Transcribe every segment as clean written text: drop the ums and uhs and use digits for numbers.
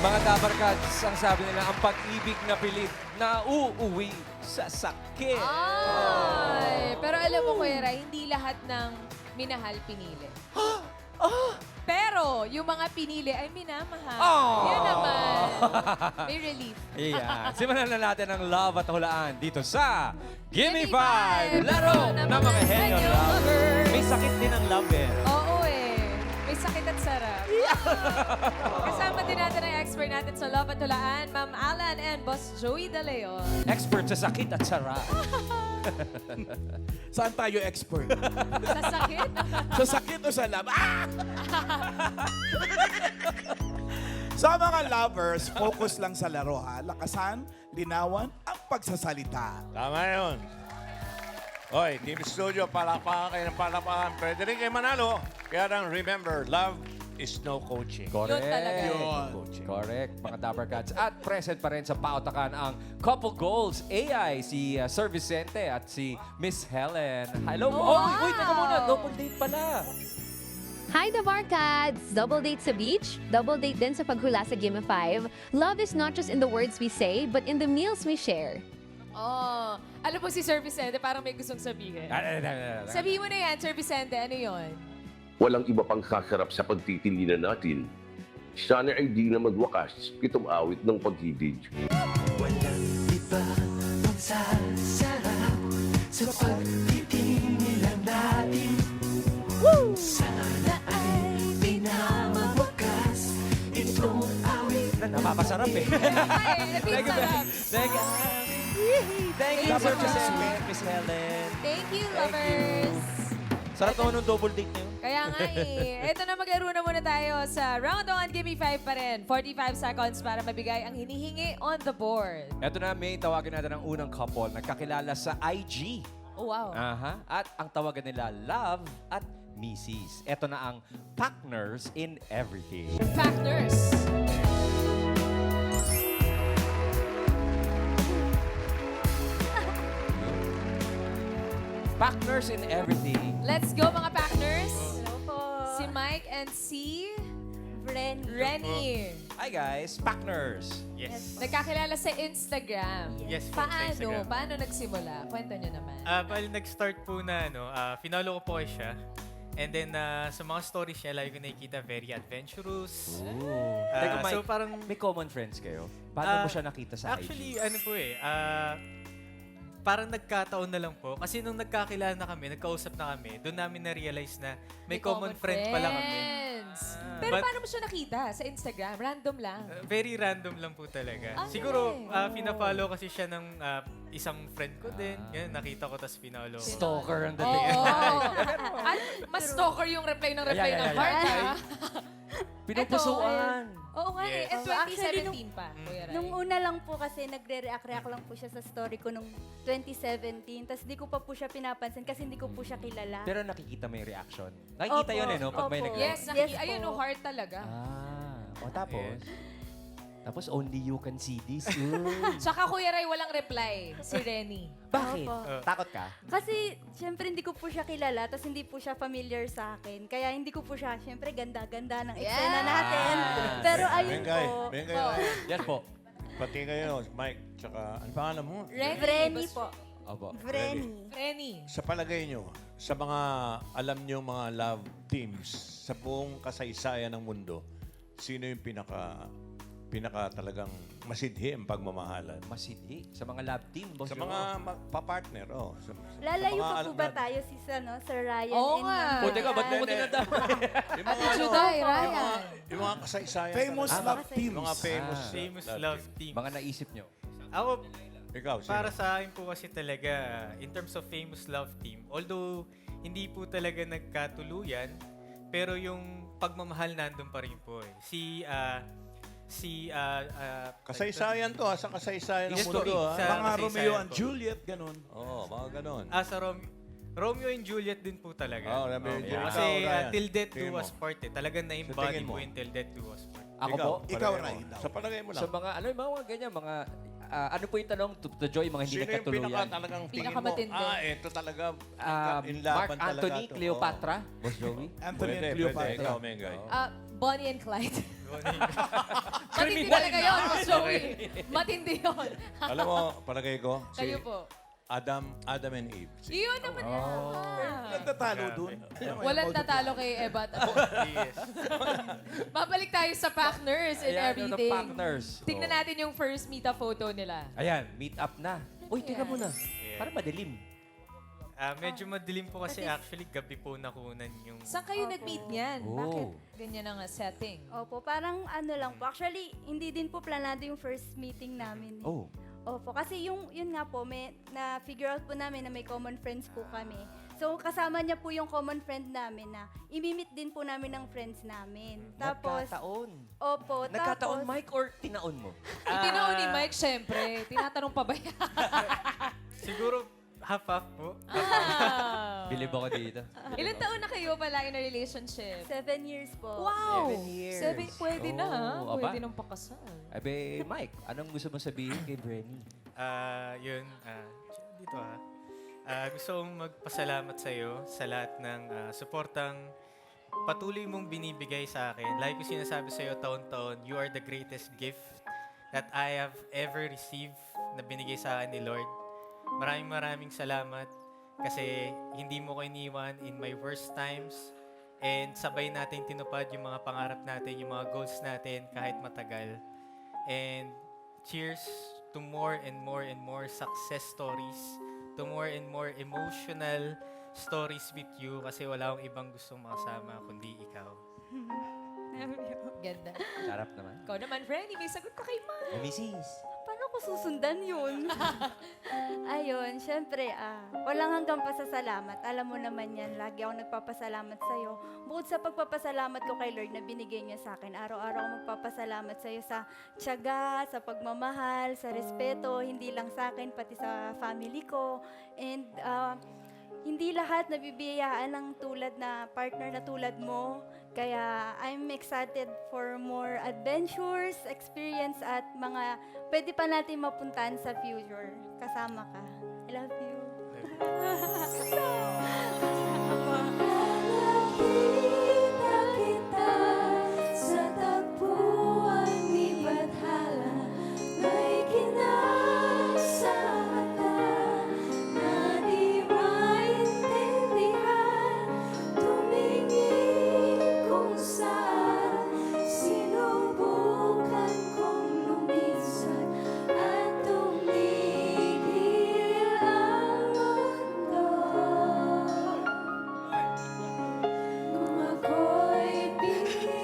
Mga Dabarkads, ang sabi nila, ang pag-ibig na pilit na uuwi sa sakit. Ay, pero alam mo, Kuya Ray, hindi lahat ng minahal pinili. Pero yung mga pinili ay minamahal. Yan naman. May relief. Yeah. Simulan na natin ang love at hulaan dito sa Gimme Gimme 5! Five! Laro ng mga henyo Henyo lovers. lovers. May sakit din ang love eh. Oo eh. May sakit at sarap. Kasama din natin ang expert natin sa love at hulaan, Ma'am Alan and Boss Joey De Leon. Expert sa sakit at sarap. Saan tayo expert? Sa sakit? Sa sakit o sa love? Ah! Sa mga lovers, focus lang sa laro ha. Lakasan, linawan, ang pagsasalita. Tama yun. Hoy, Team Studio, palapakan kayo ng palapakan. Pwede rin kayo manalo. Kaya lang, remember, love is no coaching. Correct. Yun talaga. Yun. Coaching. Correct, mga Dabarkads. At present pa rin sa pautakan ang couple goals AI, si Sir Vicente at si Miss Helen. Hello. Wow! Oh, wait, teka muna. Double date pala. Hi, the Barkads! Double date sa beach, double date din sa paghula sa Gimme 5. Love is not just in the words we say, but in the meals we share. Oh, alam mo si Sir Vicente, parang may gustong sabihin. Sabi Sabihin mo na yan, Sir Vicente, ano yun? Walang iba pang sasarap sa pagtitindihan natin. Sana ay di na magwakas itong awit ng pag-ibig. Walang iba pang sasarap sa pagtitingilan natin. Sana ay pinamawakas itong awit. Napapasarap eh. Ay, Thank you, sarap. Thank you. Thank you, Sir Vicente, Miss Helen. Thank you, lovers. Sarap naman ng double date na yun. Kaya nga eh. Ito na, maglaro na muna tayo sa round 1, Gimme 5 pa rin. 45 seconds para mabigay ang hinihingi on the board. Ito na, may tawagin natin ang unang couple. Nagkakilala sa IG. Oh, wow. Aha. At ang tawagan nila, Love at Mrs. Ito na ang partners in everything. Factors. Partners in everything. Let's go, mga partners. Hello po. Si Mike and si Renny. Hi guys, partners. Yes. Nagkakilala sa Instagram. Yes po, sa Paano? Instagram. Paano nagsimula? Kwento nyo naman. Bali, nag-start po na, finalo ko po siya. And then, sa mga stories niya, lagi ko nakikita very adventurous. Teka, Mike, so parang, may common friends kayo? Paano mo siya nakita sa actually, IG? ano po parang nagkataon na lang po. Kasi nung nagkakilala na kami, nagkausap na kami, doon namin na-realize na may common friend pala kami. friends. Pero But- paano mo siya nakita? Sa Instagram? Random lang. Very random lang po talaga. Ah, Siguro, galing. pina-follow kasi siya ng isang friend ko din. Yan, nakita ko, tapos pinalo. Stalker ang Oo. dating. Mas stalker yung reply ng reply Yeah, ng yeah, heart, yeah. ha? Pinupusuan. Oo nga eh. Yes. And Actually, 2017 pa, Kuya Ray. Nung una lang po kasi nagre-react lang po siya sa story ko nung 2017. Tapos di ko pa po siya pinapansin kasi hindi ko po siya kilala. Pero nakikita mo yung reaction. Nakikita Opo, yun eh, no? Pag may opo. nag Yes, Yes ayun, po. no, heart talaga. O tapos? Tapos only you can see this. Tsaka Kuya Ray, walang reply. Si Renny. Bakit? Opo. Takot ka? Kasi, syempre, hindi ko po siya kilala, tapos hindi po siya familiar sa akin. Kaya hindi ko po siya, syempre, ganda-ganda ng eksena Yes! natin. Pero ayun Bengay, po. Bengay. Oh. Yes po. Pati kayo, Mike, tsaka, ano pangalan mo? Vreni po. Opo. Vreni. Renny. Sa palagay nyo, sa mga alam nyo mga love teams sa buong kasaysayan ng mundo, sino yung pinaka talagang masidhi ang pagmamahalan? Masidhi. Sa mga lab team, boss. Sa mga papartner, oh. Lalayo mga pa po alam ba natin. tayo si Sir Ryan? Oo and nga. Ma'am O, teka, ba't mo Ryan? ko tinadama? Yung mga, Juday, yung Ryan. mga, yung mga kasaysayan. Famous talaga. love teams. Yung mga famous, Famous love team. Mga naisip nyo. Ako, Ikaw, sino? para sa akin po kasi talaga, in terms of famous love team, although hindi po talaga nagkatuluyan, pero yung pagmamahal nandun pa rin po eh. Kasaysayan to, sa kasaysayan ng History. mundo. Sa- Mga kasaysayan Romeo and po. Juliet, ganun. Oo, mga ganon. Sa Romeo and Juliet din po talaga. Oh, Romeo and Juliet. Kasi Ikaw, Ryan. till death do Tingin mo. us part eh. Talagang Sa na-embody tingin mo. po yung till death do us part. Ako po? Ikaw, palagay Ryan, mo. daw. Sa palagay mo Sa lang. mga, mga ganyan, mga, ano po yung tanong, to Joy, mga hindi Sino yung nagkatuluyan? pinaka talagang tingin mo? Pinakamatindi. Ito talaga. Mark inlaban talaga Anthony, to. Cleopatra, Boss Joey. Anthony Pwede, and pwede. Cleopatra. Ikaw, Mengay. Bonnie and Clyde. Matindi talaga yun, Boss Joey. Matindi yun. Alam mo, palagay ko, si Kayo po. Adam and Eve. Yun naman Nagtatalo dun. Walang tatalo kay Eva at ako. Yes. Babalik tayo sa partners and Ayan, everything. the partners. Tingnan Oh. natin yung first meet-up photo nila. Ayan, meet up na. Uy, tingnan mo na. Yeah. Parang madilim. Medyo madilim po kasi actually gabi po nakunan yung... Saan kayo nag-meet niyan? Oh. Bakit ganyan ang setting? Opo, parang ano lang po. Actually, hindi din po planado yung first meeting namin. Oh. Opo, kasi yun nga po, na-figure out po namin na may common friends po kami. So, kasama niya po yung common friend namin na imimit din po namin ng friends namin. Tapos, Nagkataon. opo, Nagkataon, tapos, Mike, or tinaon mo? Itinao ni Mike, syempre. Tinatanong pa ba yan? Siguro half-half po. Bilib ako dito. Ilan taon na kayo pala in a relationship? 7 years po. Wow! 7 years. Pwede na ha? Oh, aba. Pwede nang pakasal. Abe, Mike, anong gusto mo sabihin kay Brenny? Dito gusto kong magpasalamat sa iyo sa lahat ng suportang patuloy mong binibigay sa akin. Like ko sinasabi sa iyo taon-taon, you are the greatest gift that I have ever received na binigay sa akin ni Lord. Maraming salamat kasi hindi mo ko iniwan in my worst times and sabay natin tinupad yung mga pangarap natin, yung mga goals natin kahit matagal. And cheers to more and more and more success stories, to more and more emotional stories with you kasi wala akong ibang gustong makasama kundi ikaw. Ganda. Sarap naman. Ikaw naman, Frenny, may sagot ka kay Mike. Mrs. Paano ko susundan yun? Ayun, syempre, walang hanggang pasasalamat. Alam mo naman yan, lagi ako nagpapasalamat sa'yo. Bukod sa pagpapasalamat ko kay Lord na binigay niya sa akin, araw-araw ako magpapasalamat sa'yo sa tiyaga, sa pagmamahal, sa respeto, hindi lang sa akin, pati sa family ko. And hindi lahat nabibiyayaan ng tulad na partner na tulad mo. Kaya I'm excited for more adventures, experience at mga pwede pa natin mapuntahan sa future. Kasama ka. I love you. Nakita kita sa tagpuan ni Bathala. May kinasa ka na di maintindihan. Tumingin kung saan sinubukan kong lumisan at tumigil ang mundo. Kung ako'y piniliwan,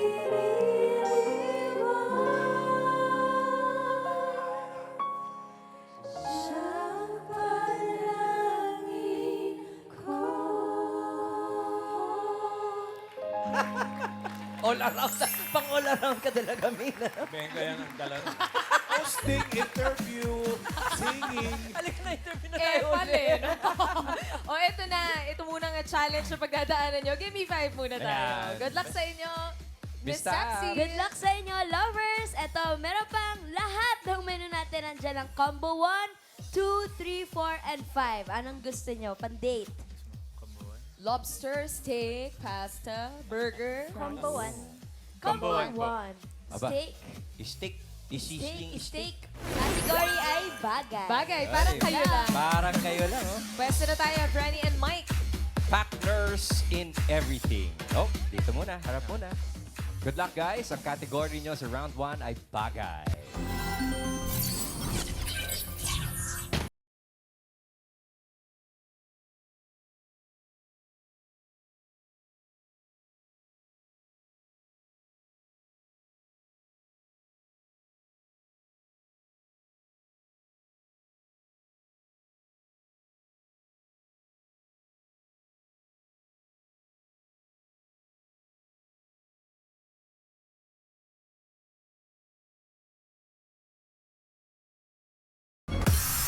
siya palangin ko. All around. Pang all around ka talaga, Mina. Benga yan ang dala. Hosting, interview, singing. Halika na, interview na Eh, tayo pala ulit. eh, no? O, eto na. Ito muna nga challenge na pagdadaanan nyo. Give me 5 muna tayo. Ayan. Good luck sa inyo. Miss Miss Tab. Saxy. Good luck sa inyo, lovers! Ito, meron pang lahat ng menu natin. Nandiyan ang combo 1, 2, 3, 4, and 5. Anong gusto nyo? Pan-date. Lobster, steak, pasta, burger. Combo 1. Combo one po. 1. Aba. Steak. Steak. Steak. Category ay bagay. Bagay, parang Ay, kayo lang. Parang kayo lang, oh. Pwesto na tayo, Brenny and Mike. Partners in everything. Oh, dito muna. Harap muna. Good luck, guys. Ang category nyo sa round 1 ay bagay.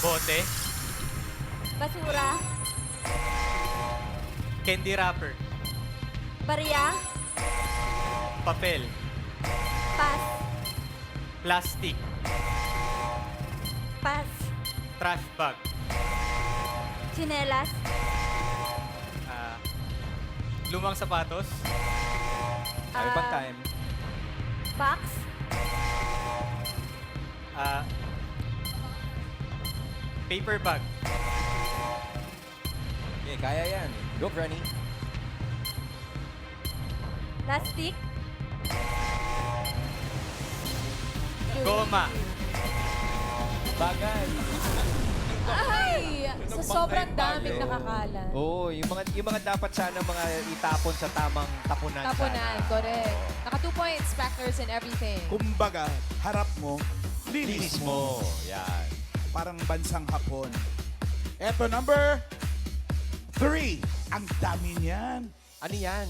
Bote, Basura. candy wrapper, Barya. papel, Pass. plastic, Pass. trash bag, Chinelas. lumang sapatos, Ano bang time? Fax? Paper bag. Okay, kaya yan. Go, Granny. Plastic? Goma. Bagay. Ay! Sa sobrang daming nakakalat. Oo, yung mga dapat sana mga itapon sa tamang tapunan. Tapunan, sana. correct. Naka 2 points, factors and everything. Kumbaga, harap mo, linis Linis mo. mo. Yan. Parang bansang Hapon. Eto, number 3. Ang dami niyan. Ano yan?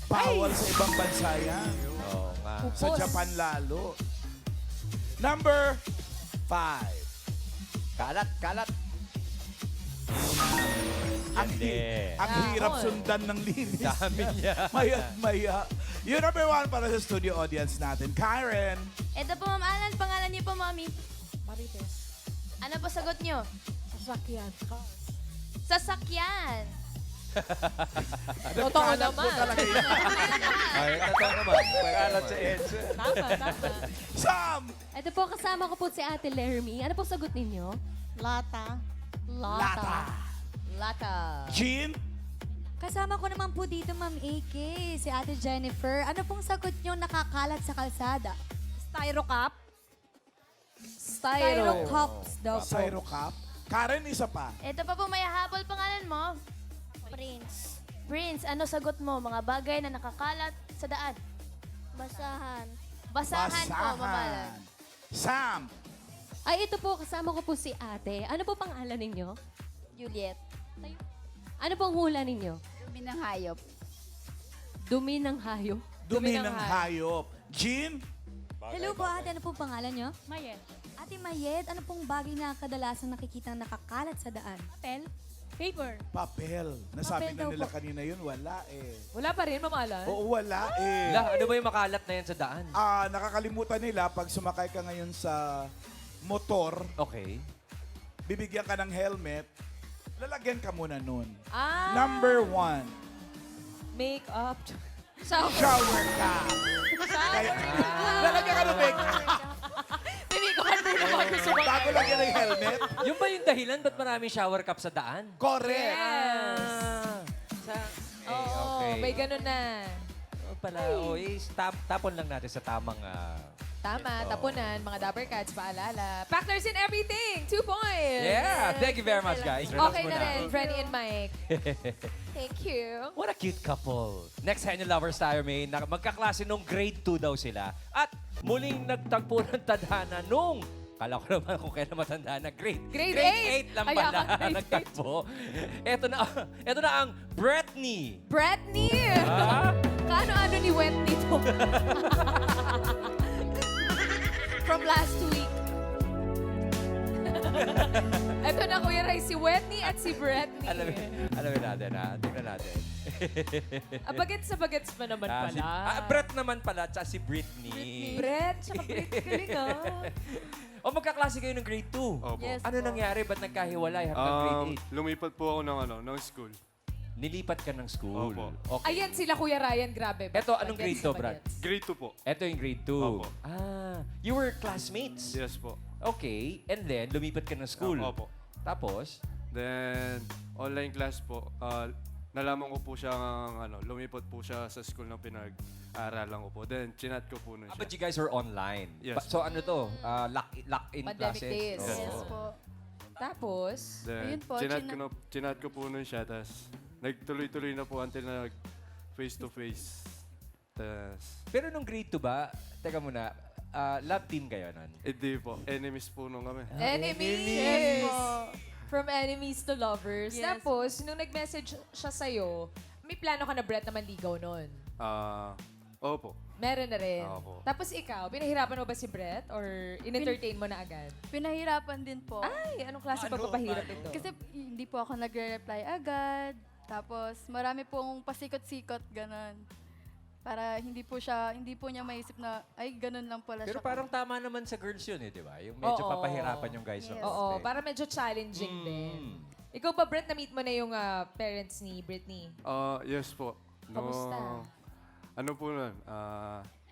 Bawal sa ibang bansa yan. Oo nga. Sa Pupos. Japan lalo. Number 5. Kalat, kalat. Ang, Hindi. ang hirap sundan ng linis. Dami niya. Mayat maya. Yung number 1 para sa studio audience natin. Karen. Ito po, Ma'am Alan. Pangalan niyo po, Mami. Marites. Ano po sagot niyo? Sasakyan. Sasakyan. Totoo Kalat mo naman. talaga yan. Ay, totoo naman. Kalat sa EDSA. Tama, tama. Sam. Ito po, kasama ko po si Ate Lermy. Ano po sagot ninyo? Lata. Lata. Lata. Jean. Kasama ko naman po dito, Ma'am AK, si Ate Jennifer. Ano pong sagot nyo nakakalat sa kalsada? Styro cup. Styro cups daw po. Syro Cup. Karen, isa pa. Ito pa po, may habol pangalan mo. Prince. Prince, ano sagot mo? Mga bagay na nakakalat sa daan. Basahan. Basahan po, Ma'am Alan. Sam. Ay, ito po, kasama ko po si Ate. Ano po pangalan ninyo? Juliet. Ano pong hula ninyo? Dumi ng hayop. Dumi ng hayop. Dumi Dumi ng ng hayop. Jean. Hello po, ate. Ano pong pangalan nyo? Mayet. Ate Mayet, ano pong bagay na kadalasan nakikita nakakalat sa daan? Pen. Paper. Papel. Nasabi Papel na daw nila po. kanina yun. Wala eh. Wala pa rin, mamalan. Oo, wala eh. Ano ba yung makalat na yan sa daan? Nakakalimutan nila pag sumakay ka ngayon sa motor, Okay. bibigyan ka ng helmet, lalagyan ka muna nun. Ah. Number 1, Make up. shower cap. Kaya, lalagyan ka ng makeup. Tinikuhan mo na mga gusto ko. Bago lagyan ng helmet. Yung ba yung dahilan ba't maraming shower cup sa daan? Correct. Ah. Oo, okay. may ganun na. Oo pala. Tapon lang natin sa tamang... Tama, Ito. tapunan, mga Dapper Cats, paalala. Factors in everything, 2 points. Yeah! Thank you very much, guys. Relax Okay na muna. rin, Freddy and Mike. Thank you. What a cute couple. Next Henyo Lovers tayo, may magkaklase nung grade 2 daw sila. At muling nagtagpo ng tadhana nung, kala ko naman kung kailan matanda na grade. Grade 8 lang Kaya pala ka grade nagtagpo. Ito na ang Britney. Britney! Ah? Kaano-ano ni Whitney to? From last week. Ito na, Kuya Ray, si Whitney at si Britney. Alamin natin, ha? Tingnan natin. Bagets sa bagets pa naman pala. Brett naman pala, tsaka si Britney. Brett, tsaka Britney. Galing, O magkaklase kayo ng grade 2. Opo. Yes. Ano nangyari? Ba't nagkahiwalay hanggang grade Lumipat po ako ng school. 8? Nilipat ka ng school. Opo. Okay. Ayan sila, Kuya Ryan, grabe. Eto, anong grade Bagets sa to, Brad? bagets. Grade 2 po. Ito yung grade 2. Opo. You were classmates? Yes po. Okay. And then, lumipat ka ng school. Opo. Tapos, Then, online class po. Nalaman ko po siya lumipat po siya sa school ng pinag-aaralan ko po. Then, chinat ko po nun but siya. you guys were online. Yes. So ano to? Lock-in Pandemic classes? days. Oo. Yes po. Tapos, Then, Ayun po, chinat ko po nun siya. Tapos, nagtuloy-tuloy na po until na face-to-face. Tapos, Pero nung grade 2 ba, teka muna, love team kayo nun? hindi po. Enemies po nung kami. enemies! From enemies to lovers. Yes. Tapos, nung nag-message siya sa'yo, may plano ka na, Brett, na manligaw nun. Opo. Meron na rin. Opo. Tapos ikaw, pinahirapan mo ba si Brett? Or in-entertain mo na agad? Pinahirapan din po. Ay, anong klase pagpapahirap ito? Kasi hindi po ako nagre-reply agad. Tapos marami pong pasikot-sikot, ganon. Para hindi po niya maisip na, ay, ganun lang pala Pero siya. parang tama naman sa girls yun eh, di ba? Yung medyo Oo. papahirapan yung guys. Yes. ng Oo, konti. para medyo challenging din. Mm. Ikaw ba, Brett, na-meet mo na yung parents ni Britney? Yes po. Kamusta? Ano po nun?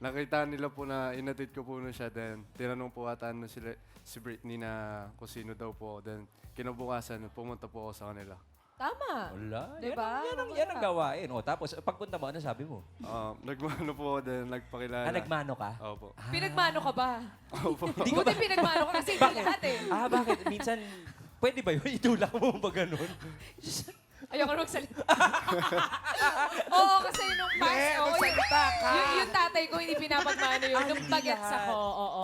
nakita nila po na inatid ko po na siya. Then, tinanong po ata na si Britney na kung sino daw po. Then, kinabukasan, pumunta po ako sa kanila. Tama. Wala. Diba? Yan ang gawain. O, tapos, pagpunta mo, ano sabi mo? Nagmano po ako, then nagpakilala. Nagmano ka? Opo. Pinagmano ka ba? Opo. Buti pinagmano ka kasi hindi lahat eh. Bakit? Minsan, pwede ba yun? Itulak mo ba ganun? Ayoko na magsalita. Oo, kasi nung past, magsalita ka. yung tatay ko hindi pinapagmano yun. Nung bagets lahat. ako, oo.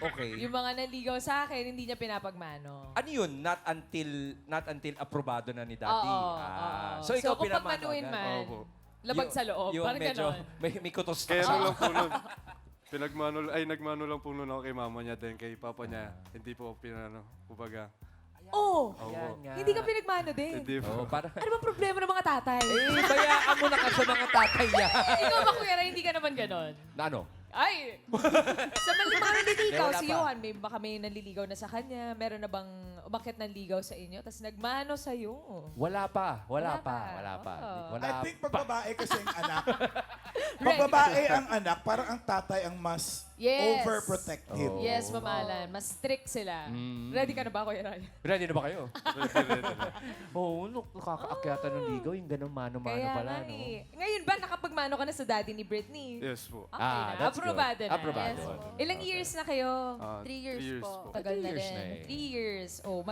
Okay. Yung mga naligaw sa akin, hindi niya pinapagmano. Ano yun? Not until aprobado na ni Daddy. Oo. So, ikaw kung pinamano pagmanuin agad? man, Opo. labag sa loob. Yung Parang medyo, ganon. may kutos Kaya ka. lang po nun. Nagmano lang po nun ako kay mama niya, then kay papa niya. Hindi po kumbaga. Oo. Ayan nga. Hindi ka pinagmano din. Hindi po. Parang, Ano bang problema ng mga tatay? bayaan mo na ka sa mga tatay niya. Ikaw ba, Kuya Ray, hindi ka naman ganon? Na ano? Ay! Sa mga naliligaw, Wala si pa. Johan, baka may naliligaw na sa kanya. Meron na bang umakit ng ligaw sa inyo? Tapos nagmano sa'yo. Wala pa. Wala pa. Wala I think pag pa. babae kasi ang anak, pag babae ang anak, parang ang tatay ang mas Yes. overprotective. Yes, mamalan. Mas strict sila. Ready ka na ba, Kuya Ray? Ready na ba kayo? Oo, nakakaakyatan ng ligaw. Yung ganun mano-mano Kaya pala, nga no? eh. Ngayon ba, nakapagmano ka na sa daddy ni Britney? Yes po. Okay na. that's good. Aprobado na. Aprobado. Yes. Ilang years na kayo? 3 years, po. Tagal na 3 years rin. na eh. 3 years. Oh,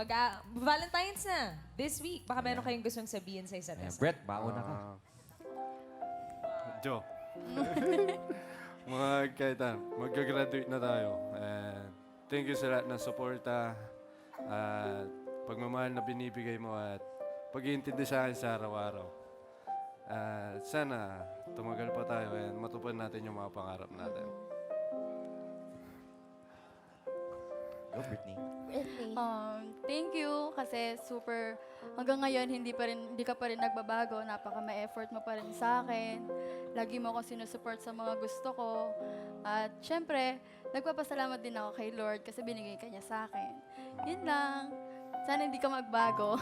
Valentine's na. This week. Baka meron kayong gustong sabihin sa isa't isa. Brett, mauna ka. Joe. Mga kaitan, mag-graduate na tayo. And thank you sa lahat ng suporta at pagmamahal na binibigay mo at pag-iintindi sa akin sa araw-araw. At sana tumagal pa tayo and matupad natin yung mga pangarap natin. Go, Britney. Thank you kasi super hanggang ngayon hindi ka pa rin nagbabago. Napaka may effort mo pa rin sa akin. Lagi mo ako sinusupport sa mga gusto ko. At syempre, nagpapasalamat din ako kay Lord kasi binigay ka niya sa akin. Yun lang. Sana hindi ka magbago.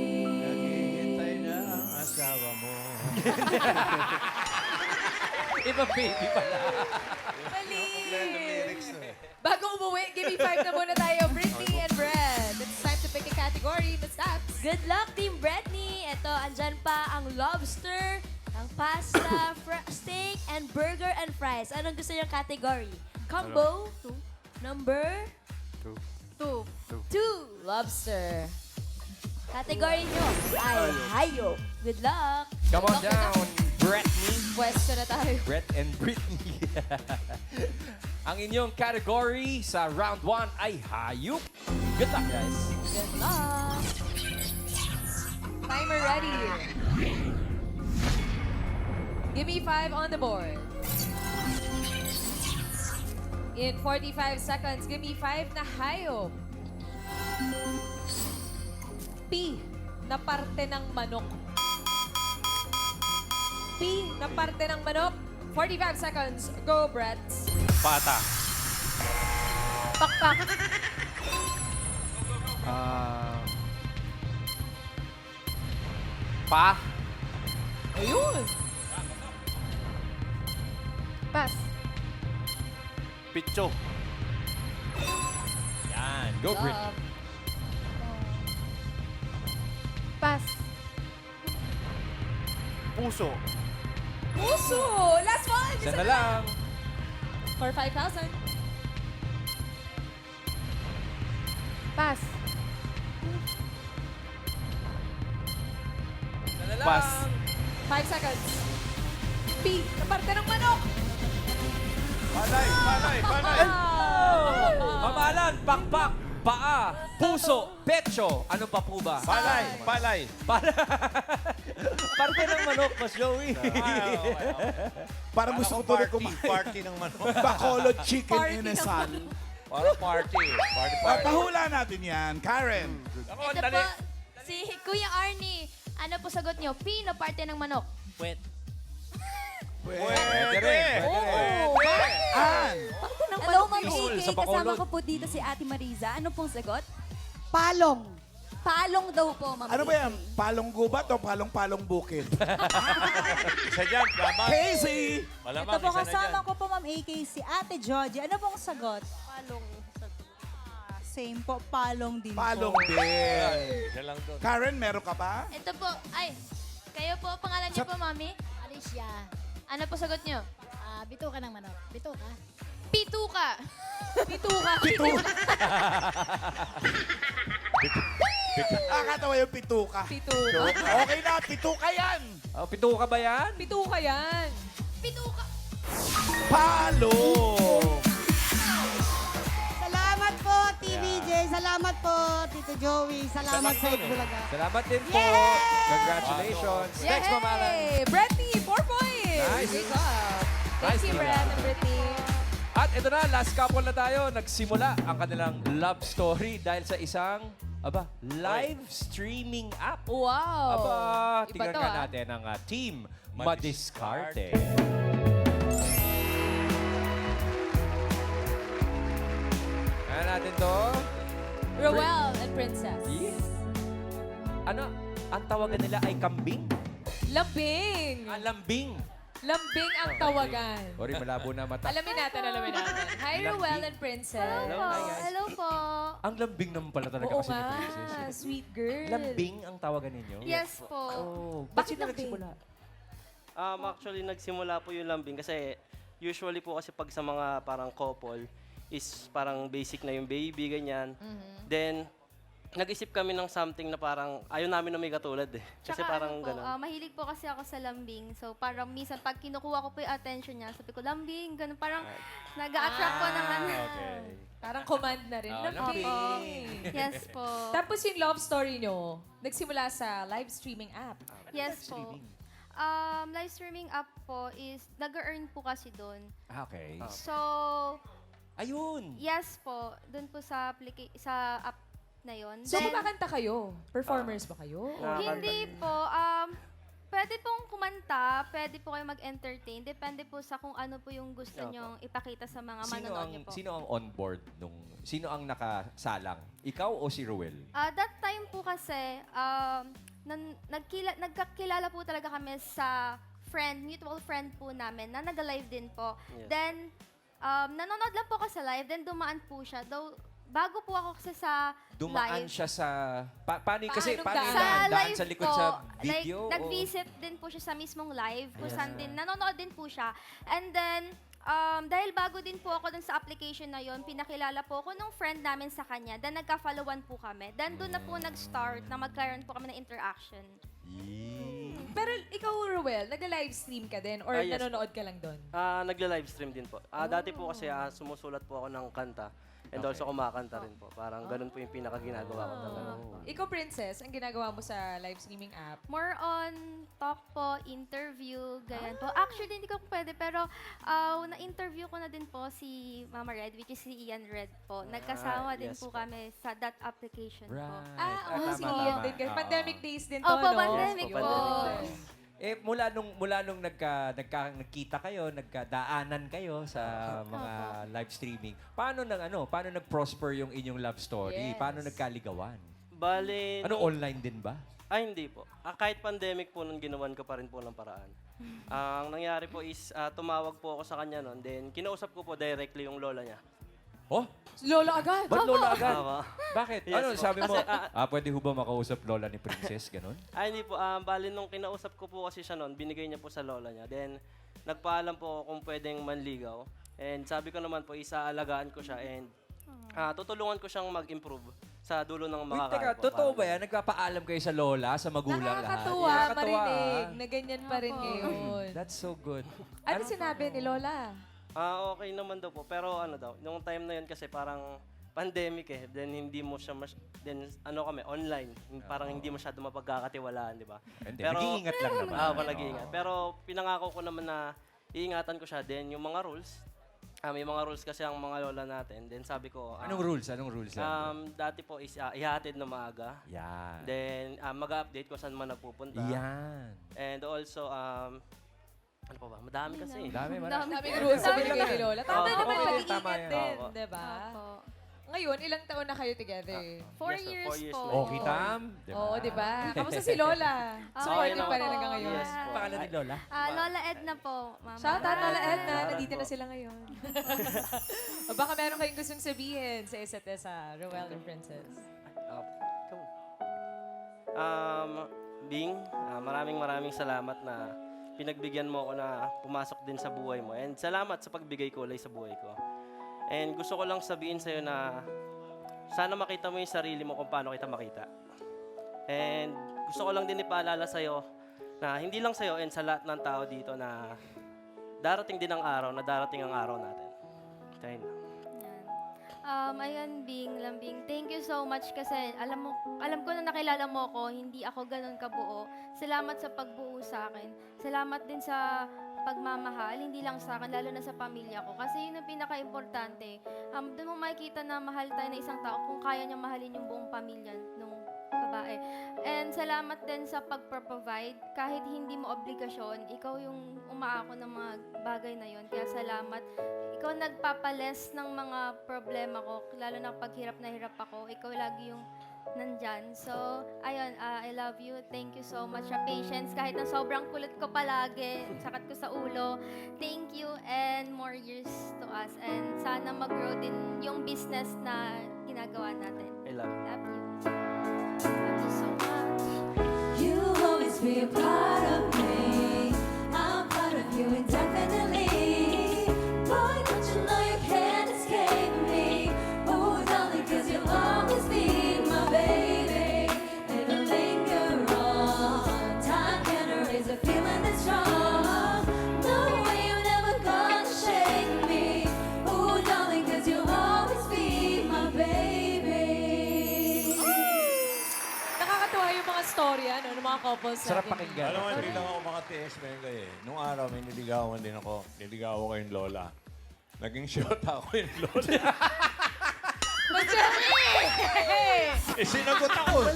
Naghihintay na ang asawa mo. Iba baby pala. Mali! Bago umuwi, give me 5 na muna tayo. Britney and Brett. It's time to pick a category. The stats. Good luck, Team Britney! Ito, andyan pa ang lobster, ang pasta, steak, and burger and fries. Anong gusto yung category? Combo? Number? 2. 2. Lobster. Category nyo ay hayop. Good luck! Come on down, Britney. Pwesto na tayo. Brett and Britney. Ang inyong category sa round 1 ay hayop. Good luck, guys. Good luck. Timer ready. Give me 5 on the board. In 45 seconds, give me 5 na hayop. P na parte ng manok. P na parte ng manok. 45 seconds. Go, Brett. Pata. Pakpak. Pa. Ayun. Pass. Picho. Yan. Go, Britney. Pass. Puso. Puso. Last one. Isa na lang. For 5,000. Pass. Isa na lang. Pass. 5 seconds. P na parte ng manok. Panay. Oh! Mamalan, pakpak, paa, puso, pecho. Ano pa po ba? Palay. Parte ng manok, Mas Joey. Parang gusto ko tuloy Party ng manok. Bacolod chicken inasal. Para party. Pahula natin yan. Karen. Ito po, si Kuya Arnie. Ano po sagot nyo? Pino, parte ng manok. Wet. Pwede rin. Oo. An. Hello, Ma'am Isul AK. sa Bacolod. Kasama ko po dito si Ate Mariza. Ano pong sagot? Palong. Palong daw po, Ma'am Ano ba AK. yan? Palong gubat o palong-palong bukid? Isa dyan, tama. Casey! Malamang, Ito po isa na kasama dyan. ko po, Ma'am AK, si Ate Georgie. Ano pong sagot? Palong. Same po, palong din Palong po. din. Isa lang doon. Karen, meron ka ba? Ito po, ay, kayo po, pangalan niyo po, Mami? Alicia, Ano po sagot nyo? bituka ng manok. Bituka. Pituka. Pituka. Nakakatawa yung pituka. Pituka. Okay na, pituka yan. Oh, pituka ba yan? Pituka yan. Pituka. Palong! Salamat po, TVJ. Salamat po, Tito Joey. Salamat sa Bulaga. Salamat din po. Congratulations. Next, Mamalan. Yay! Bretney, 4 points. Nice. Great job. Nice, Thank you, Tina. Brad and Britney. At ito na, last couple na tayo. Nagsimula ang kanilang love story dahil sa isang, live streaming app. Wow. Iba Tingnan to, nga ah. natin ang Team Madiskarte. Kaya natin to. Roel and Princess. Yes. Ano? Ang tawagan nila ay kambing? Lambing. Lambing. Lambing ang tawagan. Sorry, malabo na mata. Alamin natin. Hi, Roel and Princess. Hello po. Hello po. Ang lambing naman pala talaga Oo kasi ni nga, Princess. sweet girl. Lambing ang tawagan ninyo? Yes po. Oh, Bakit ba't sino lambing? nagsimula? Actually, nagsimula po yung lambing kasi usually po kasi pag sa mga parang couple is parang basic na yung baby, ganyan. Then, nag-isip kami ng something na parang ayaw namin na may katulad eh. Kasi Tsaka parang ano po, gano'n. mahilig po kasi ako sa lambing. So parang minsan pag kinukuha ko po yung attention niya, sabi ko, lambing, ganun. Parang nag-a-attract po ng ano. Parang command na rin. Lambing. Yes po. Tapos yung love story nyo, nagsimula sa live streaming app. Yes po. Live streaming app po is, nag-earn po kasi doon. Okay. So, Ayun! yes po, doon po sa app na yon. So, kumakanta kayo? Performers ba kayo? Hindi po. Pwede pong kumanta, pwede po kayo mag-entertain. Depende po sa kung ano po yung gusto nyong ipakita sa mga manonood niyo po. Sino ang on board sino ang nakasalang? Ikaw o si Ruel? That time po kasi, nagkakilala po talaga kami sa mutual friend po namin na nag-live din po. Yes. Then, nanonood lang po ako sa live, then dumaan po siya. Though, bago po ako kasi sa Dumaan live. siya sa... paano yung daan? daan sa likod po, sa video? like, nag-visit din po siya sa mismong live, kung saan din, nanonood din po siya. And then, dahil bago din po ako dun sa application na yon, pinakilala po ako nung friend namin sa kanya. Then, nagka-followan po kami. Then, doon na po nag-start na magkaroon po kami ng interaction. Pero ikaw, Roel, nag-live stream ka din or Yes nanonood ka lang doon? Nagla-live stream din po. Dati po kasi sumusulat po ako ng kanta. And also kumakanta rin po. Parang ganun po yung pinaka-ginagawa ko talaga. Ikaw, Princess, ang ginagawa mo sa live streaming app? More on talk po, interview, ganyan po. Actually, hindi ko pwede, pero na-interview ko na din po si Mama Red, which is si Ian Red po. Nagkasama din yes po po. kami sa that application po. Oo, sige. tama. Din. Pandemic days din to, Opo, no? pandemic Yes po, po. pandemic days. Mula nung nagkita kayo, nagkadaanan kayo sa mga live streaming, paano nag-prosper yung inyong love story? Yes. Paano nagkaligawan? Bale, Online din ba? hindi po. Kahit pandemic po nun, ginawan ko pa rin po ng paraan. Ang nangyari po is, tumawag po ako sa kanya nun. Then, kinausap ko po directly yung lola niya. Oh? Lola agad. Ba't lola agad? Tama. Bakit? Yes Ano po. sabi mo? Kasi, Pwede ho ba makausap lola ni Princess? Ganon? Hindi po. Bali, nung kinausap ko po kasi siya nun, binigay niya po sa lola niya. Then, nagpaalam po ako kung pwedeng manligaw. And sabi ko naman po, isaalagaan ko siya and tutulungan ko siyang mag-improve sa dulo ng Wait, makakaya teka, po. totoo Parang ba yan? Nagpapaalam kayo sa lola, sa magulang lahat? Nakakatuwa, Nakakatuwa, marinig ah. na ganyan pa rin ngayon. That's so good. Ano sinabi ni Lola? Okay naman daw po. Pero ano daw, nung time na yun kasi parang pandemic eh. Then hindi mo siya, online. Parang hindi masyado mapagkakatiwalaan, di ba? Hindi, nag-iingat lang naman. Nag-iingat. Pero pinangako ko naman na iingatan ko siya. Then yung mga rules, may mga rules kasi ang mga lola natin. Then sabi ko... Anong rules? Anong rules? Dati po is ihahatid na maaga. Yan. Then mag-update kung saan man nagpupunta. Yan. And also, ano pa ba? Madami kasi. Dami. Daming rules sa binigay ni Lola. Tama naman, okay, mag-iingat tama yan. din, Opo. di ba? Opo. Ngayon, ilang taon na kayo together? 4 Yes, sir. years 4 years po. na. Okay, Tam? Diba? Oo, di ba? Kamusta si Lola? Supportive pa rin hanggang ngayon. Yes po. Pangalan ni Lola? Lola Edna po, mama. Shout out Lola Edna, Shoutout nandito na po. sila ngayon. O baka meron kayong gustong sabihin sa isa't isa, Roel and Princess. Bing, maraming salamat na pinagbigyan mo ako na pumasok din sa buhay mo. And salamat sa pagbigay kulay sa buhay ko. And gusto ko lang sabihin sa'yo na sana makita mo yung sarili mo kung paano kita makita. And gusto ko lang din ipaalala sa'yo na hindi lang sa'yo and sa lahat ng tao dito na darating din ang araw na darating ang araw natin. Kaya na. Ayan, Lambing, thank you so much kasi alam ko na nakilala mo ako, hindi ako ganun kabuo. Salamat sa pagbuo sa akin. Salamat din sa pagmamahal, hindi lang sa akin, lalo na sa pamilya ko. Kasi yun ang pinaka-importante. Doon mo makikita na mahal tayo na isang tao kung kaya niya mahalin yung buong pamilya nung babae. And salamat din sa pagpro-provide. Kahit hindi mo obligasyon, ikaw yung umaako ng mga bagay na yun. Kaya salamat. Ikaw nagpapales ng mga problema ko, lalo na pag hirap na hirap ako. Ikaw lagi yung nandyan. So, ayun, I love you. Thank you so much sa patience. Kahit na sobrang kulit ko palagi, sakat ko sa ulo. Thank you and more years to us. And sana mag-grow din yung business na ginagawa natin. I love you. Love you. Love you so much. You always be a part of me. I'm part of you indefinitely. Boy, don't you know you can't escape me? Oh, darling, 'cause you'll always be my baby. It'll linger on. Time can't erase a feeling that's strong. No way you're never gonna shake me. Oh, darling, 'cause you'll always be my baby. Nakakatuwa yung mga story, ng mga couples natin. Sarap pakinggan. Alam mo, hindi lang ako makatiis, Mengay eh. Nung araw, may niligawan din ako. Niligawan ko yung lola. Naging shota ako yung lola. Sinagot ako.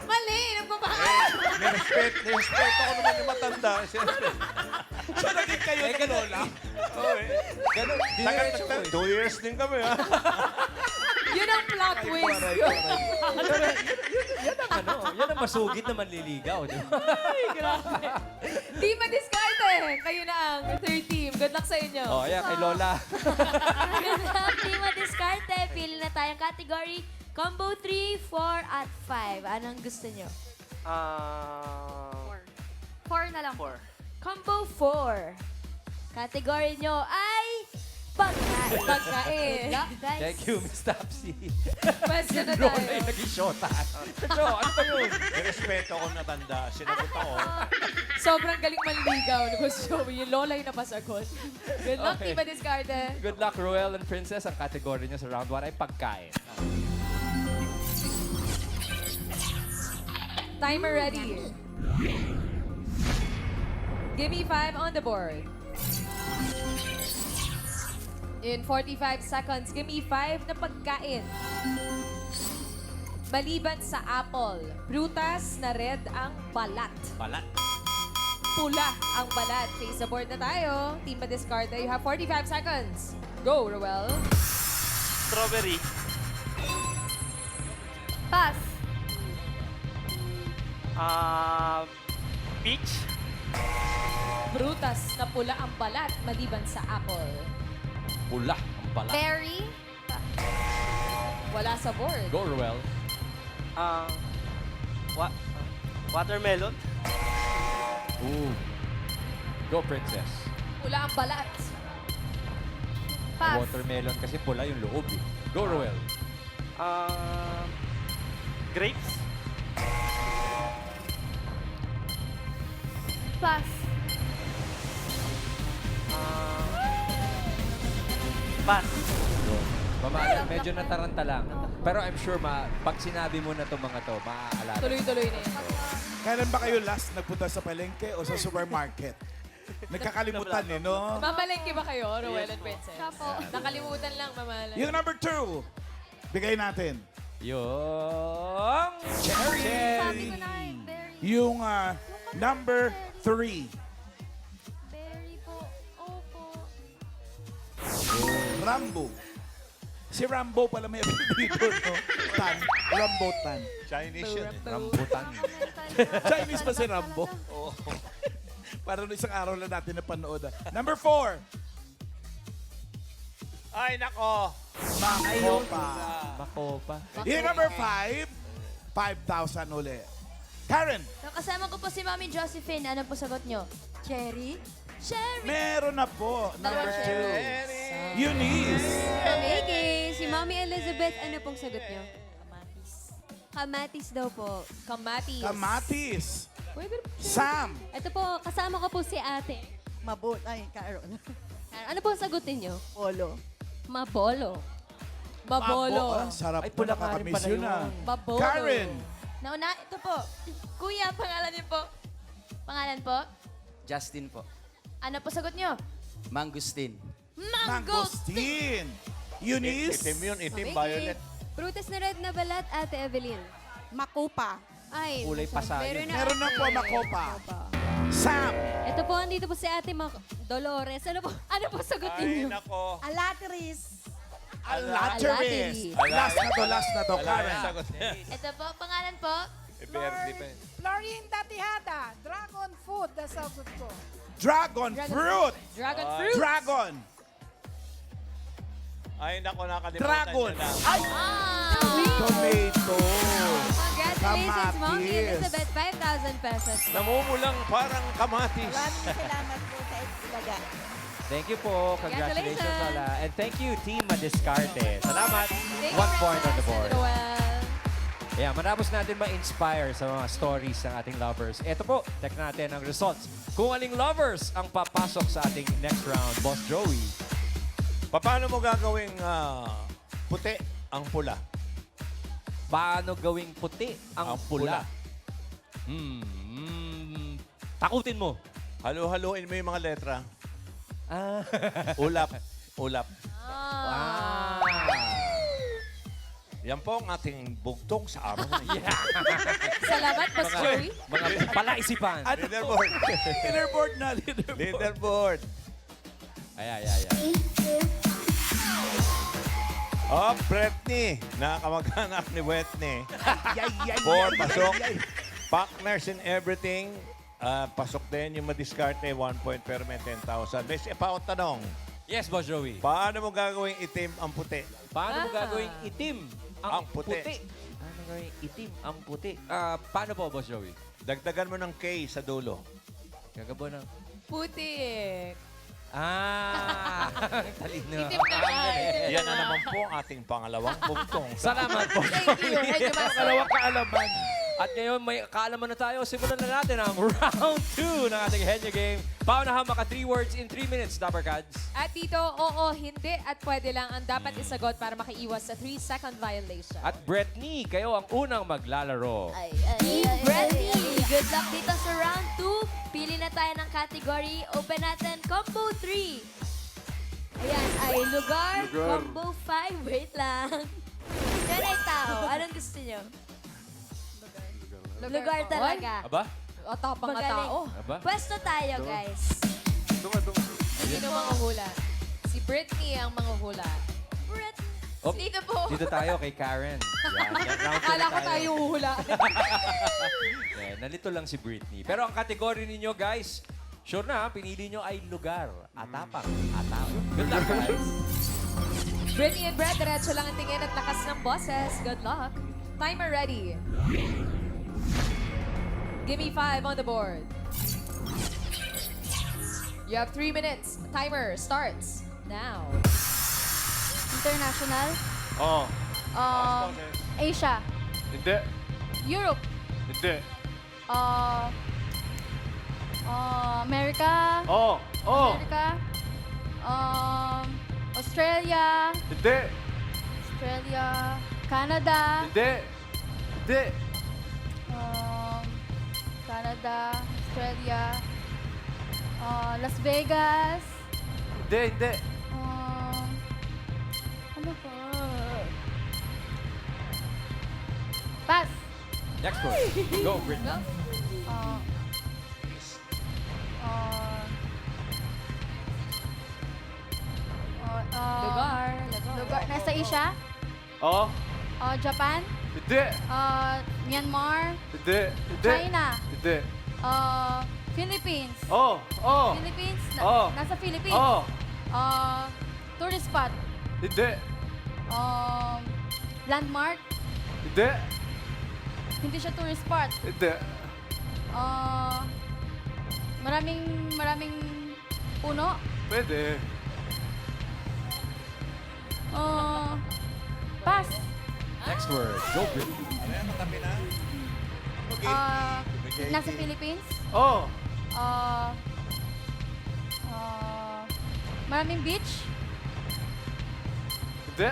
Mali! Nagpapakala! Nirespeto ko naman yung matanda. So, naging kayo ng Lola? Oo eh. Ganun. Tagal, 2 years din kami, ha? Yun ang plot twist. Yan ang masugid na manliligaw. Di ba? Ay, grabe. Team Madiskarte, kayo na ang third team. Good luck sa inyo. Oh, ayan, kay Lola. Good luck, Team Discarte. Pili na tayong category. Combo 3, 4, at 5. Anong gusto nyo? 4 na lang. 4. Combo 4. Category nyo ay pagkain. Pagkain. Good luck, guys. Thank you, Miss Tapsi. Question na Lola tayo. yung naging shota. So, ano ba yun? Nirespeto ko natanda. Sinagot ako. Sobrang galing manligaw ni Boss Joey. Yung Lola yung napasagot. Good luck, Okay. Team Madiskarte. Good luck, Roel and Princess. Ang category niya sa round 1 ay pagkain. Timer ready. Give me 5 on the board. In 45 seconds, give me 5 na pagkain. Maliban sa apple, prutas na red ang balat. Balat. Pula ang balat. Okay, sa board na tayo. Team Madiskarte, you have 45 seconds. Go, Roel. Strawberry. Pass. Peach. Prutas na pula ang balat maliban sa apple. Pula ang balat. Berry. Wala sa board. Go, Roel. Watermelon. Ooh. Go, Princess. Pula ang balat. Pass. Watermelon kasi pula yung loob. Eh. Go, Roel. Grapes. Pass. Pass. Mamahalan, medyo nataranta lang. Pero I'm sure pag sinabi mo na itong mga to, maaalala. Tuloy-tuloy na yan. Kailan ba kayo last nagpunta sa palengke o sa supermarket? Nagkakalimutan eh, no? Mamalengke ba kayo, Roel and Princess? Nakalimutan lang, mamahalan. Yung number 2, bigay natin. Yung... Cherry. Sabi ko na eh, berry. Yung number 3, Berry po. Opo. Rambo. Si Rambo pala may dito, no? Tan. Rambo Tan. Chinese yan eh. Rambutan. Chinese ba si Rambo? Oo. Parang isang araw lang natin napanood. Number 4, Ay, nako. Makopa. Makopa. Yung number 5, 5,000 uli. Karen, Kasama ko po si Mami Josephine. Ano po sagot nyo? Cherry. Cherry! meron na po. Number 2, Eunice. Kamigi, si Mami Elizabeth, ano pong sagot niyo? Kamatis daw po. Kamatis. Kamatis. Pwede rin. Sam. Ito po, kasama ko po si ate. Ay, Carol. Ano po ang sagutin niyo? Polo. Mabolo. Babolo. Abo, sarap Ay, po, pula ka rin nakakamiss pala yun yun. Babolo. Karen. Nauna, ito po. Kuya, pangalan niyo po. Pangalan po? Justin po. Ano po sagot nyo? Mangustin. Mangosteen. Eunice. Itim yun, itim, Kamigi. violet. Prutas na red na balat, ate Evelyn. Makupa. Ay, Kulay pasa meron yun. Meron na po, ate. Makopa. Sam. Ito po, andito po si ate Dolores. Ano po sagutin Ay, niyo? nako. Alateris. Alateris. Alateris. Last na to, Wala Karen. na sagot niya. Ito po, pangalan po? Verde pa eh. Florinda Tijada. Dragon food. That's sagot ko. Dragon fruit. Dragon fruit. Dragon. Ay, nako, nakalimutan Dragon. niya na. Ay! Tomato. Congratulations, Mami Kamatis. Elizabeth. 5,000 pesos. Namumulang parang kamatis. Salamat po sa Itbulaga. Thank you po. Congratulations, Congratulations. Lola. And thank you, Team Madiscarte. Salamat. Thank 1 you, point on the Princess board. and Roel. Yeah, matapos natin ma-inspire sa mga stories ng ating lovers. Ito po, check natin ang results. Kung aling lovers ang papasok sa ating next round, Boss Joey. Paano mo gagawing puti ang pula? Paano gawing puti ang pula? Takutin mo. Halo-haloin mo yung mga letra. Ah. Ulap. Ulap. Wow. Yan po ang ating bugtong sa araw na ito. Salamat, Boss Joey. Mga palaisipan. Leaderboard. Leaderboard na, leaderboard. Leaderboard. Ay. Oh, Bretney. Nakakamag-anak ni Bretney. Yay. Pasok. Partners in everything. Pasok din yung madiskarte. 1 point per may 10,000. May isa pa akong tanong. Yes, Boss Joey. Paano mo gagawing itim ang puti? Paano mo gagawing itim ang Ang puti. Paano gagawing itim ang puti? Paano po, Boss Joey? Dagdagan mo ng K sa dulo. Gagabo ng... Putik. Talino. Itim ka na. Yan na naman po ang ating pangalawang bugtong. Salamat po. Thank you. Medyo mas- Dalawang kaalaman. At ngayon, may kaalaman na tayo. Simulan na natin ang round 2 ng ating Henya Game. Paunahan maka 3 words in 3 minutes, Dapper Cads. At dito, oo, hindi at pwede lang ang dapat isagot para makaiwas sa 3-second violation. At Bretney, kayo ang unang maglalaro. Bretney, good luck dito sa round 2. Pili na tayo ng category. Open natin, combo 3. Ayan, ay lugar, combo 5. Wait lang. Yan ay tao. Anong gusto nyo? Lugar talaga. Aba? O, tapang nga Magaling. tao. Aba? Pwesto tayo, guys. Sino manguhula? Si Britney ang manguhula. Bretney. Oh, Dito po. dito tayo kay Karen. Yan, round 2 Akala ko tayo uhula. Nalito lang si Britney. Pero ang kategory ninyo, guys, sure na, pinili nyo ay lugar. Atapang. Atapang. Good luck, guys. Britney and Brett, diretso lang ang tingin at lakas ng boses. Good luck. Timer ready. Give me 5 on the board. You have 3 minutes. Timer starts now. International. Oh. Asia. Hindi. Europe. Hindi. America. Oh. America. Australia. Hindi. Australia. Canada. Hindi. Hindi. Canada. Australia. Las Vegas. Hindi, hindi. Ano pa? Pass. Next word. Go, Britney. Lugar. Nasa Asia? Oo. Japan? Hindi. Myanmar? Hindi. Hindi. China? Hindi. Philippines? Oo. Oo. Philippines? Oo. Nasa Philippines? Oo. Tourist spot? Hindi. Landmark? Hindi. Hindi siya tourist spot. Hindi. Maraming puno? Pwede. Pass. Next word. Go, Britney. Nasa Philippines? Oo. Maraming beach? Hindi.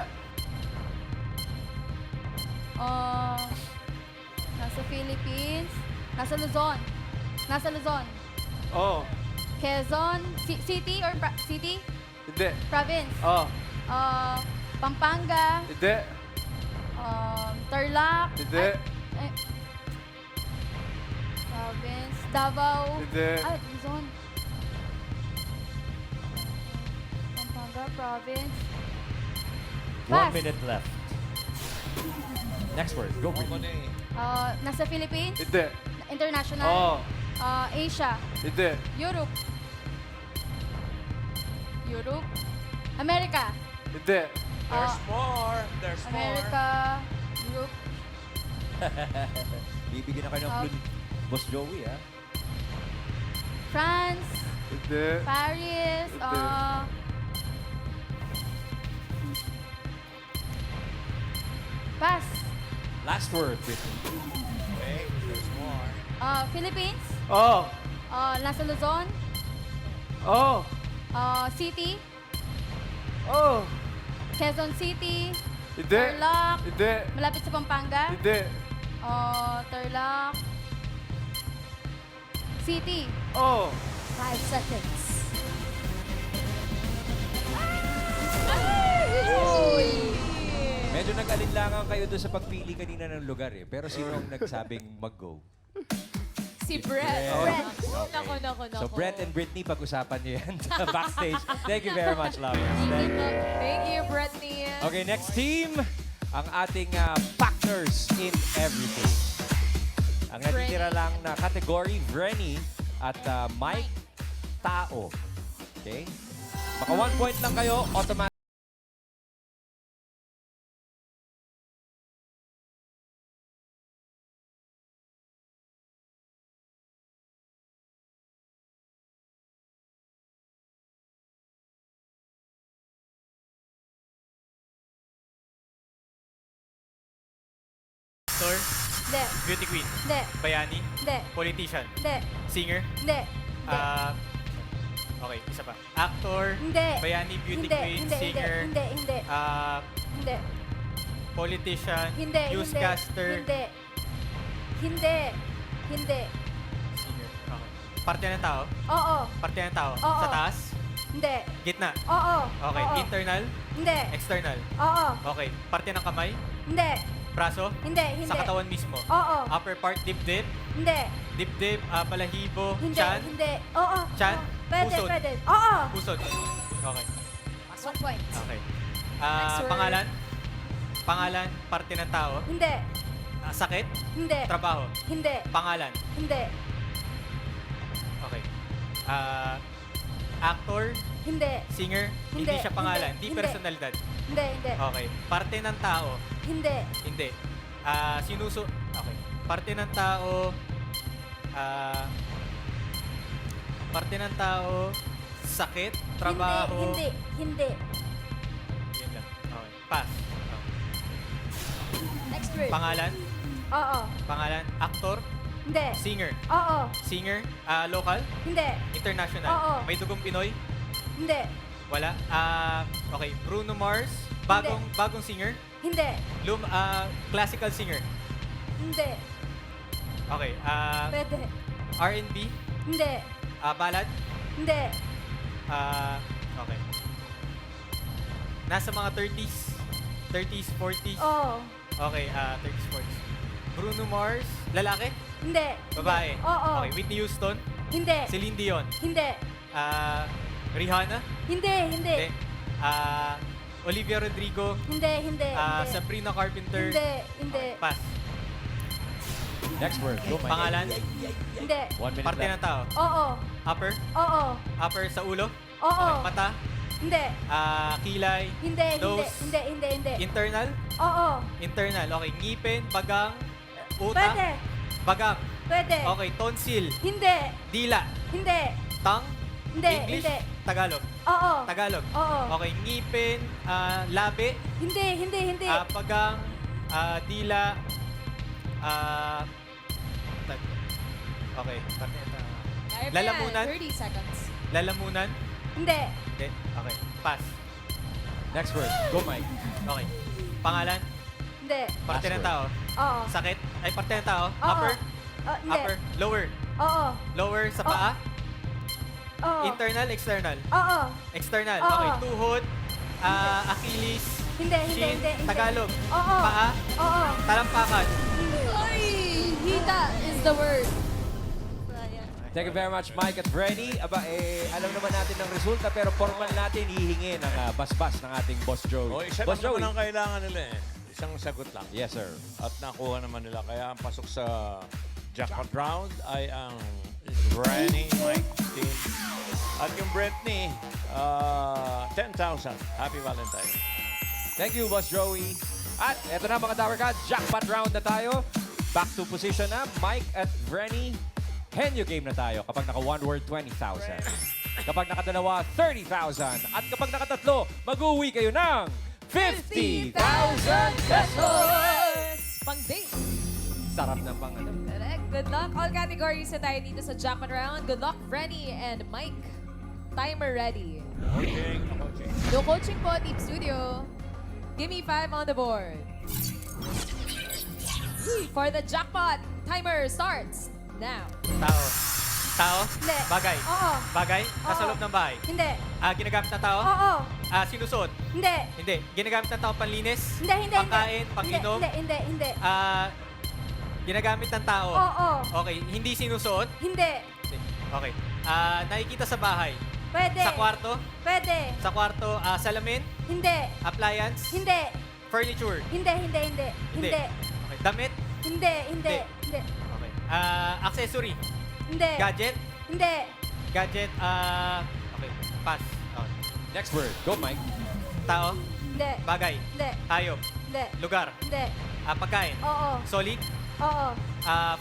Nasa Philippines? Nasa Luzon? Nasa Luzon? Oo. Quezon? City or city? Hindi. Province? Oo. Pampanga? Hindi. Tarlac? Hindi. Province? Davao? Hindi. Luzon? Pampanga? Province? 1 minute left. Next word. Go, Britney. Nasa Philippines? Hindi. International? Oo. Asia? Hindi. Europe? Europe? America? Hindi. more. There's America? Europe? Bibigyan na kayo ng clue ni Boss Joey, ha? France? Hindi. Paris? Hindi. Pass. Last word, Britney. Philippines? Oo. Nasa Luzon? Oo. City? Oo. Quezon City? Hindi. Tarlac? Hindi. Malapit sa Pampanga? Hindi. Tarlac? City? Oo. 5 seconds. Medyo nag-alinlangan kayo doon sa pagpili kanina ng lugar, eh. Pero sino ang nagsabing mag-go? Si Brett. Okay. Nako. So, Brett and Britney, pag-usapan niyo yan sa backstage. Thank you very much, lovers. Thank you. Thank you, Britney. Okay, next team, ang ating factors in everything. Ang natitira lang na category, Vrenny at Mike Tao. Okay? Maka 1 point lang kayo, automatic. Actor, Hindi. beauty queen, Hindi. bayani, Hindi. politician, Hindi. singer, Hindi. okay, isa pa. Actor, Hindi. bayani, beauty Hindi. queen, Hindi. singer, Hindi. Hindi. Hindi. politician, Hindi. newscaster, Hindi. Hindi. Hindi. singer. Okay. Parte ng tao? Oo. Parte ng tao? Oo. Sa taas? Hindi. Gitna? Oo. Okay. Oo. Internal? Hindi. External? Oo. Okay. Parte ng kamay? Hindi. Braso? Hindi. Hindi. Sa katawan mismo? Oo. Upper part, dibdib? Hindi. Dibdib, balahibo, Hindi. chan? Hindi. Oo. Chan? Pwede. Pusod? Pwede. Oo. Pusod? Okay. 1 point. Okay. Next word. Pangalan? Pangalan, parte ng tao? Hindi. Sakit? Hindi. Trabaho? Hindi. Pangalan? Hindi. Okay. Actor? Hindi. Singer? Hindi. Hindi siya pangalan. Hindi. Hindi Hindi. personalidad. Hindi. Hindi. Okay. Parte ng tao? Hindi. Hindi. Okay. Parte ng tao, parte ng tao, sakit, trabaho. Hindi. Hindi. Yun lang. Okay. Pass. Okay. Next word. Pangalan? Oo. Pangalan? Actor? Hindi. Singer? Oo. Singer? Local? Hindi. International? Oo. May dugong Pinoy? Hindi. Wala. Okay, Bruno Mars. Bagong singer. Hindi. Classical singer. Hindi. Okay. Pwede. R&B. Hindi. Ballad. Hindi. Okay. Nasa mga 30s. 30s, 40s. Oo. Okay, 30s, 40s. Bruno Mars. Lalaki? Hindi. Babae? Oo. Okay, Whitney Houston. Hindi. Celine Dion. Hindi. Rihanna. Hindi. Hindi. Olivia Rodrigo. Hindi. Sabrina Carpenter. Hindi. Pass. Next word. Go, Mike. Pangalan? Hindi. 1 minute Parte left. ng tao. Oo. Upper? Oo. Upper sa ulo? Oo. Okay, mata? Hindi. Kilay? Hindi. Nose? Hindi. Internal? Oo. Internal. Okay, ngipin, bagang, utak? Pwede. Bagang. Pwede. Okay, tonsil, Hindi. dila, Hindi. tongue, Hindi. English, Hindi. Tagalog. Oo. Tagalog. Oo. Okay, ngipin, labi, Hindi. bagang, dila, okay. Lalamunan? 30 seconds. Lalamunan? Hindi. Hindi. Okay. Pass. Next word. Go, Mike. Okay. Pangalan? Hindi. Parte ng tao? Oo. Sakit? Ay, parte ng tao? Oo. Upper? Hindi. Upper? Lower? Oo. Lower sa paa? Oo. Internal? External? Oo. External. Oo. Okay. Tuhod? Achilles? Hindi. Shin? Tagalog? Oo. Paa? Oo. Talampakan? Ay! Hita is the word. Thank you very much, Mike at Brenny. Aba, alam naman natin ang resulta, pero formal natin hihingi ng basbas ng ating Boss Joey. O, isa Boss lang naman Joey. ang kailangan nila eh. Isang sagot lang. Yes, sir. At nakuha naman nila. Kaya ang pasok sa jackpot round ay ang Brenny, Mike, team. At yung Britney, 10,000. Happy Valentine. Thank you, Boss Joey. At eto na mga Tower Cats, jackpot round na tayo. Back to position na, Mike at Brenny. Henyo game na tayo. Kapag naka one word, 20,000. Kapag nakadalawa, 30,000. At kapag nakatatlo, mag-uwi kayo ng 50,000 pesos! Pang-date. Sarap na pang ano. Correct. Good luck. All categories na tayo dito sa jackpot round. Good luck, Rennie and Mike. Timer ready. Coaching. No coaching po, Team Studio. Give me 5 on the board. For the jackpot, timer starts now. Tao? Hindi. Bagay? Oo. Bagay? Nasa Oo. loob ng bahay? Hindi. Ginagamit ng tao? Oo. Sinusuot? Hindi. Hindi. Ginagamit ng tao panlinis? Hindi. Pangkain? Panginom? Hindi. Ginagamit ng tao? Oo. Okay. Hindi sinusuot? Hindi. Hindi. Okay. Nakikita sa bahay? Pwede. Sa kwarto? Pwede. Sa kwarto, salamin? Hindi. Appliance? Hindi. Furniture? Hindi. Okay. Damit? Hindi. Okay. Accessory? Hindi. Gadget? Hindi. Gadget, okay. Pass. Okay. Next word. Go, Mike. Tao? Hindi. Bagay? Hindi. Hayop? Hindi. Lugar? Hindi. Pagkain? Oo. Solid? Oo.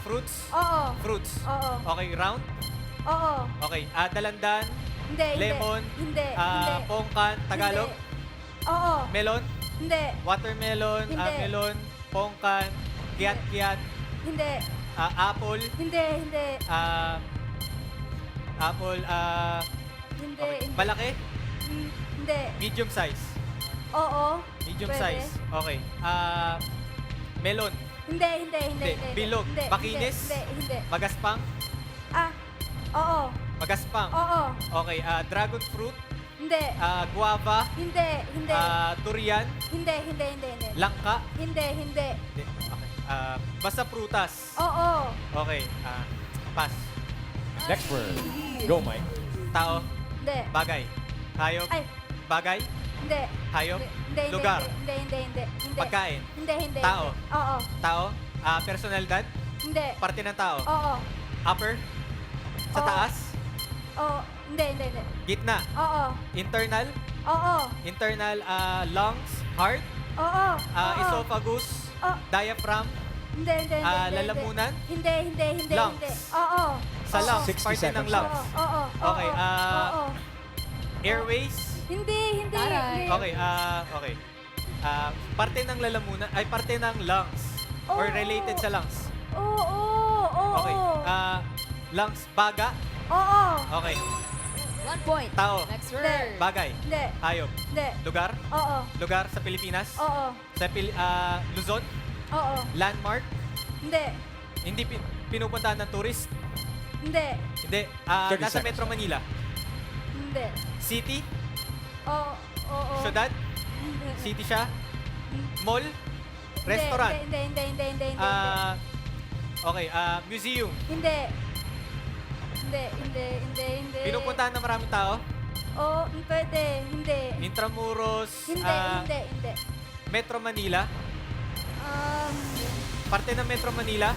Fruits? Oo. Fruits? Oo. Okay, round? Oo. Okay, dalandan? Hindi. Lemon? Hindi. Pongkan? Tagalog? Oo. Melon? Hindi. Watermelon? Hindi. Melon? Pongkan? Kiat-kiat? Hindi. Apple? Hindi. Apple, Hindi. okay. Malaki? Hindi. Medium size? Oo. Medium Pwede. size? Okay. Melon? Hindi. Bilog? Hindi. Makinis? Hindi. Magaspang? Oo. Magaspang? Oo. Okay. Dragon fruit? Hindi. Guava? Hindi. Durian? Hindi. Langka? Hindi. Hindi. Okay. Basta prutas? Oo. Okay. Pass. Next word. Go, Mike. Tao? Hindi. Bagay? Hayop? Ay. Bagay? Hindi. Hayop? Hindi. Lugar? Hindi. Pagkain? Hindi. Tao? Oo. Tao? Personalidad? Hindi. Parte ng tao? Oo. Upper? Sa Oo. taas? Oo. Hindi. Gitna? Oo. Internal? Oo. Internal, lungs? Heart? Oo. Esophagus? Diaphragm? Hindi. Lalamunan? Hindi. Lungs? Oo. Sa lungs? 60 Parte ng seconds lungs? Oo. Okay, Oo. Airways? Hindi. Taray. Okay, okay. Parte ng lalamunan, ay parte ng lungs. Or Oo. related sa lungs. Oo. Okay. Lungs, baga? Oo. Okay. 1 point. Tao. Next Hindi. word. Bagay. Hindi. Hayop. Hindi. Lugar. Oo. Lugar sa Pilipinas. Oo. Sa Luzon. Oo. Landmark. Hindi. Hindi pinupuntahan ng tourist. Hindi. Hindi. 30 Nasa seconds. Metro Manila. Hindi. City. Oo. Oo. Syudad. Hindi. City siya. Mall. Restaurant. Hindi. Okay. Museum. Hindi. Pinupuntahan ng maraming tao. Oo, pwede. Hindi. Intramuros. Hindi. Metro Manila. Um, Parte ng Metro Manila.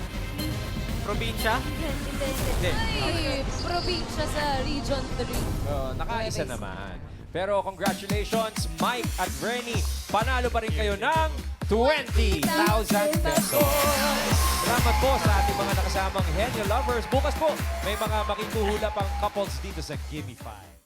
Probinsya. hindi. Ay, probinsya sa Region 3. Nakaisa naman. Pero congratulations, Mike at Rennie. Panalo pa rin kayo ng 20,000 pesos. Salamat po sa ating mga nakasamang Henyo Lovers. Bukas po, may mga makikuhula pang couples dito sa Gimme 5.